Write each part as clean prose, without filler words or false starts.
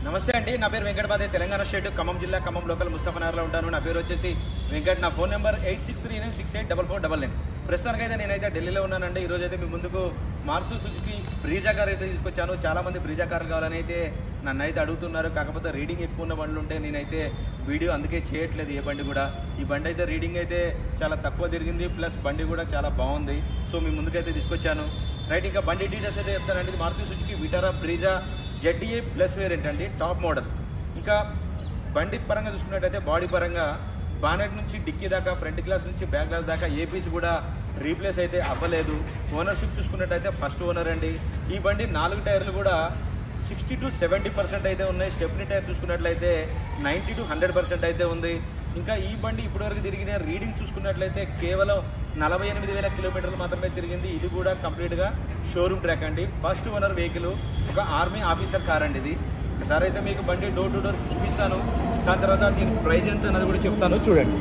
నమస్తే అండి, నా పేరు వెంకటపాదే, తెలంగాణ స్టేట్ ఖమ్మం జిల్లా ఖమ్మం లోకల్ ముస్తఫానగర్లో ఉంటాను. నా పేరు వచ్చేసి వెంకట్. నా ఫోన్ నెంబర్ 8639684499. ప్రస్తుతానికి అయితే నేనైతే ఢిల్లీలో ఉన్నానండి. ఈరోజు అయితే మీ ముందుకు మారుతి సుజుకి బ్రీజా కార్ అయితే తీసుకొచ్చాను. చాలా మంది బ్రీజా కార్లు కావాలని అయితే నన్ను అయితే అడుగుతున్నారు. కాకపోతే రీడింగ్ ఎక్కువ ఉన్న బండ్లు ఉంటే నేనైతే వీడియో అందుకే చేయట్లేదు ఏ బండి కూడా. ఈ బండి అయితే రీడింగ్ అయితే చాలా తక్కువ తిరిగింది, ప్లస్ బండి కూడా చాలా బాగుంది. సో మీ ముందుకైతే తీసుకొచ్చాను. రైట్, ఇంకా బండి డీటెయిల్స్ అయితే చెప్తానండి. ఇది Maruti Suzuki Vitara Brezza ZDA plus variant అండి, టాప్ మోడల్. ఇంకా బండి పరంగా చూసుకున్నట్టయితే బాడీ పరంగా బానెట్ నుంచి డిక్కీ దాకా, ఫ్రంట్ గ్లాస్ నుంచి బ్యాక్ గ్లాస్ దాకా ఏ పీస్ కూడా రీప్లేస్ అయితే అవ్వలేదు. ఓనర్షిప్ చూసుకున్నట్టయితే ఫస్ట్ ఓనర్ అండి. ఈ బండి 4 టైర్లు కూడా 60 to 70% అయితే ఉన్నాయి. స్టెప్నీ టైర్ చూసుకున్నట్లయితే 90 to 100% అయితే ఉంది. ఇంకా ఈ బండి ఇప్పటివరకు తిరిగిన రీడింగ్ చూసుకున్నట్లయితే కేవలం 48,000 కిలోమీటర్లు మాత్రమే తిరిగింది. ఇది కూడా కంప్లీట్గా షోరూమ్ ట్రాక్ అండి. ఫస్ట్ ఓనర్ వెహికల్, ఒక ఆర్మీ ఆఫీసర్ కార్ అండి ఇది. ఒకసారి అయితే మీకు బండి డోర్ టు డోర్ చూపిస్తాను. దాని తర్వాత దీని ప్రైస్ ఎంత అన్నది కూడా చెప్తాను, చూడండి.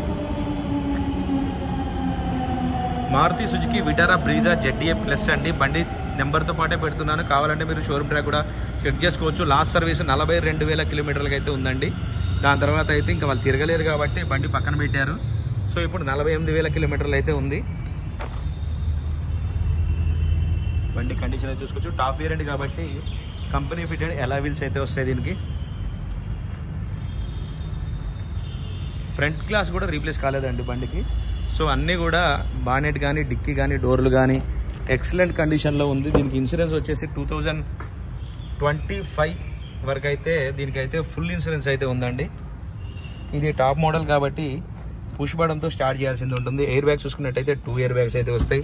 Maruti Suzuki Vitara Brezza ZDA plus అండి. బండి నెంబర్తో పాటే పెడుతున్నాను, కావాలంటే మీరు షోరూమ్ ట్రాక్ కూడా చెక్ చేసుకోవచ్చు. లాస్ట్ సర్వీస్ 42,000 కిలోమీటర్లకి అయితే ఉందండి. దాని తర్వాత అయితే ఇంకా వాళ్ళు తిరగలేదు కాబట్టి బండి పక్కన పెట్టారు. సో ఇప్పుడు 48,000 కిలోమీటర్లు అయితే ఉంది. బండి కండిషన్ అయితే చూసుకోవచ్చు. టాప్ వేరియంట్ కాబట్టి కంపెనీ ఫిటెడ్ అలాయ్ వీల్స్ అయితే వస్తాయి దీనికి. ఫ్రంట్ గ్లాస్ కూడా రీప్లేస్ కాలేదండి బండికి. సో అన్నీ కూడా బానెట్ కానీ, డిక్కీ కానీ, డోర్లు కానీ ఎక్సలెంట్ కండిషన్లో ఉంది. దీనికి ఇన్సూరెన్స్ వచ్చేసి 2025 వరకు అయితే దీనికైతే ఫుల్ ఇన్సూరెన్స్ అయితే ఉందండి. ఇది టాప్ మోడల్ కాబట్టి పుష్ బటన్తో స్టార్ట్ చేయాల్సింది ఉంటుంది. ఎయిర్ బ్యాగ్స్ చూసుకున్నట్టయితే 2 ఎయిర్ బ్యాగ్స్ అయితే వస్తాయి.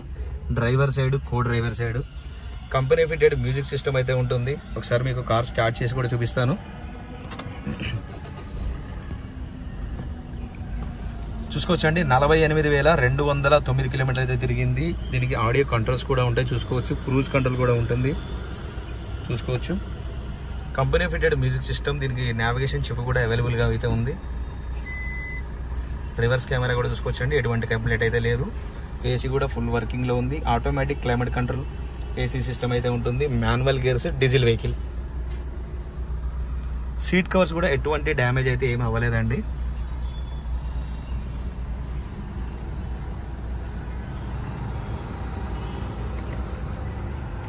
డ్రైవర్ సైడ్, కో driver side. Company fitted music system అయితే ఉంటుంది. ఒకసారి మీకు కార్ స్టార్ట్ చేసి కూడా చూపిస్తాను. చూసుకోవచ్చండి, 48,209 కిలోమీటర్లు అయితే తిరిగింది. దీనికి ఆడియో కంట్రోల్స్ కూడా ఉంటాయి చూసుకోవచ్చు. క్రూజ్ కంట్రోల్ కూడా ఉంటుంది చూసుకోవచ్చు. Company fitted music system. దీనికి నావిగేషన్ చిప్ కూడా అవైలబుల్గా అయితే ఉంది. రివర్స్ కెమెరా కూడా చూసుకోవచ్చండి, ఎటువంటి కంప్లైంట్ అయితే లేదు. ఏసీ కూడా ఫుల్ వర్కింగ్లో ఉంది. Automatic climate control AC system అయితే ఉంటుంది. Manual gears, diesel vehicle. Seat covers కూడా ఎటువంటి డ్యామేజ్ అయితే ఏమి అవ్వలేదండి.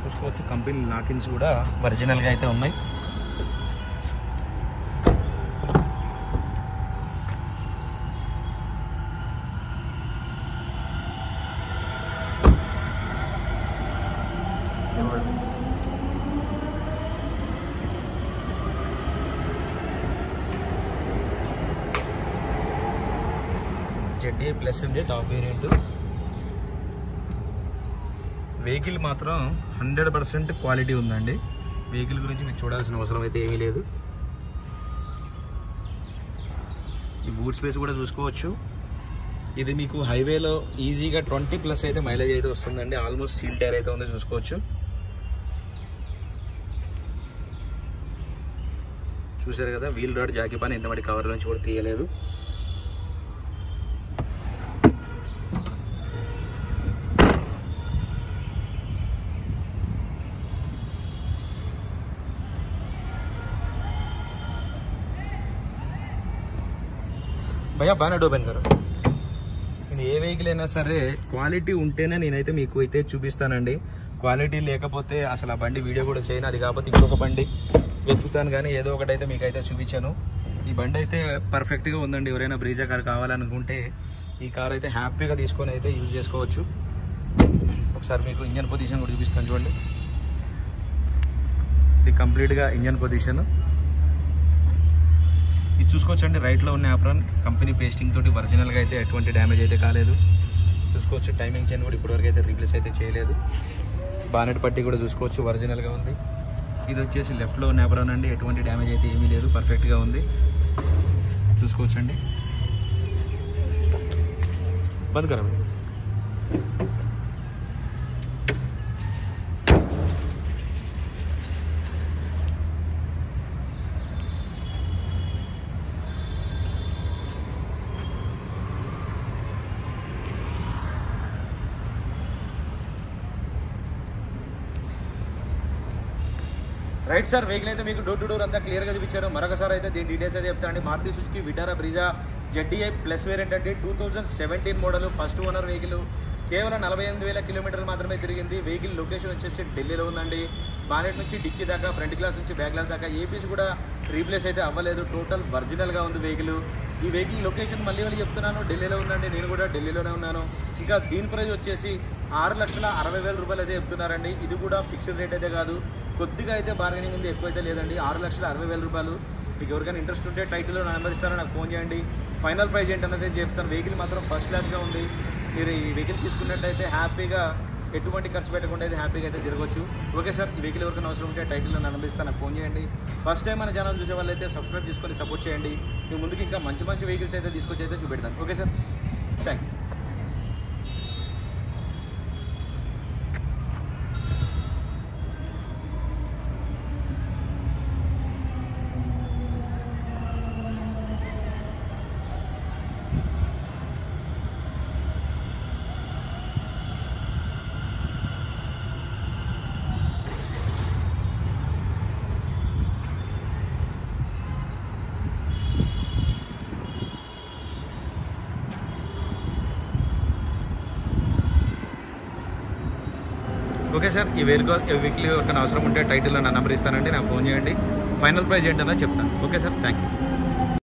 చూసుకోవచ్చు, కంపెనీ లాకిన్స్ కూడా ఒరిజినల్గా అయితే ఉన్నాయి. ZDA ప్లస్ అండి, టాప్ వేరియంట్. వెహికల్ మాత్రం 100% క్వాలిటీ ఉందండి. వెహికల్ గురించి మీకు చూడాల్సిన అవసరం అయితే ఏమీ లేదు. ఈ బూట్ స్పేస్ కూడా చూసుకోవచ్చు. ఇది మీకు హైవేలో ఈజీగా 20+ అయితే మైలేజ్ అయితే వస్తుందండి. ఆల్మోస్ట్ సీల్ టైర్ అయితే ఉంది చూసుకోవచ్చు. చూసారు కదా, వీల్ రాడ్ జాకీ పని ఎంతమంది కవర్ నుంచి కూడా తీయలేదు. భయ్యా బాగా డోబెన్ గారు, నేను ఏ వెహికల్ అయినా సరే క్వాలిటీ ఉంటేనే నేనైతే మీకు అయితే చూపిస్తానండి. క్వాలిటీ లేకపోతే అసలు ఆ బండి వీడియో కూడా చేయను. అది కాకపోతే ఇంకొక బండి వెతుకుతాను, కానీ ఏదో ఒకటైతే మీకు అయితే చూపించాను. ఈ బండి అయితే పర్ఫెక్ట్గా ఉందండి. ఎవరైనా బ్రీజా కార్ కావాలనుకుంటే ఈ కార్ అయితే హ్యాపీగా తీసుకొని అయితే యూజ్ చేసుకోవచ్చు. ఒకసారి మీకు ఇంజన్ పొజిషన్ కూడా చూపిస్తాను చూడండి. ఇది కంప్లీట్గా ఇంజన్ పొజిషన్. ఇది చూసుకోవచ్చండి, రైట్లో ఉన్న యాప్రాన్ కంపెనీ పేస్టింగ్ తోటి ఒరిజినల్గా అయితే ఎటువంటి డ్యామేజ్ అయితే కాలేదు చూసుకోవచ్చు. టైమింగ్ చైన్ కూడా ఇప్పటివరకు అయితే రీప్లేస్ అయితే చేయలేదు. బానెట్ పట్టి కూడా చూసుకోవచ్చు, ఒరిజినల్గా ఉంది. ఇది వచ్చేసి లెఫ్ట్లో ఉన్న యాప్రాన్ అండి, ఎటువంటి డ్యామేజ్ అయితే ఏమీ లేదు, పర్ఫెక్ట్గా ఉంది చూసుకోవచ్చండి. బంద్ కరా. రైట్ సార్, వెహికల్ అయితే మీకు డోర్ టు డోర్ అంతా క్లియర్గా చూపించారు. మరొకసారి అయితే దీని డీటెయిల్స్ అయితే చెప్తానండి. Maruti Suzuki Vitara Brezza ZDI plus variant అండి. 2017 మోడల్, ఫస్ట్ ఓనర్ వెహికల్. కేవలం 48,000 కిలోమీటర్లు మాత్రమే తిరిగింది. వెహికల్ లొకేషన్ వచ్చేసి ఢిల్లీలో ఉందండి. బానెట్ నుంచి డిక్కీ దాకా, ఫ్రంట్ గ్లాస్ నుంచి బ్యాక్ గ్లాస్ దాకా ఏపీస్ కూడా రీప్లేస్ అయితే అవ్వలేదు. టోటల్ ఒరిజినల్గా ఉంది వెహికల్. ఈ వెహికల్ లొకేషన్ మళ్ళీ చెప్తున్నాను, ఢిల్లీలో ఉందండి. నేను కూడా ఢిల్లీలోనే ఉన్నాను. ఇంకా దీని ప్రైస్ వచ్చేసి 6,60,000 రూపాయలు అయితే చెప్తున్నారండి. ఇది కూడా ఫిక్స్డ్ రేట్ అయితే కాదు, కొద్దిగా అయితే బార్గెనింగ్ ఉంది, ఎక్కువైతే లేదండి. 6,60,000 రూపాయలు. మీకు ఎవరికైనా ఇంట్రెస్ట్ ఉంటే టైటిల్లో నా నెంబర్ ఇస్తారో నాకు ఫోన్ చేయండి. ఫైనల్ ప్రైస్ ఏంటన్నది చెప్తాను. వెహికల్ మాత్రం ఫస్ట్ క్లాస్గా ఉంది. మీరు ఈ వెహికల్ తీసుకున్నట్టయితే హ్యాపీగా ఎటువంటి ఖర్చు పెట్టకుండా అయితే హ్యాపీగా అయితే తిరగవచ్చు. ఓకే సార్, ఈ వెహికల్ ఎవరికైనా అవసరం ఉంటే టైటిల్లో నా నెంబర్ ఇస్తాను, నాకు ఫోన్ చేయండి. ఫస్ట్ టైం మన ఛానల్ చూసే వాళ్ళైతే సబ్స్క్రైబ్ చేసుకొని సపోర్ట్ చేయండి. మీ ముందుకు ఇంకా మంచి మంచి వెహికల్స్ అయితే తీసుకొచ్చి అయితే చూపెడతాను. Okay sir, thank you. Okay sir, ఈ వెహికల్ ఎవరికైనా అవసరం ఉంటే టైటిల్లో నా నెంబర్ ఇస్తానండి, నాకు ఫోన్ చేయండి. ఫైనల్ ప్రైస్ ఏంటన్నా చెప్తాను. Okay sir, thank you.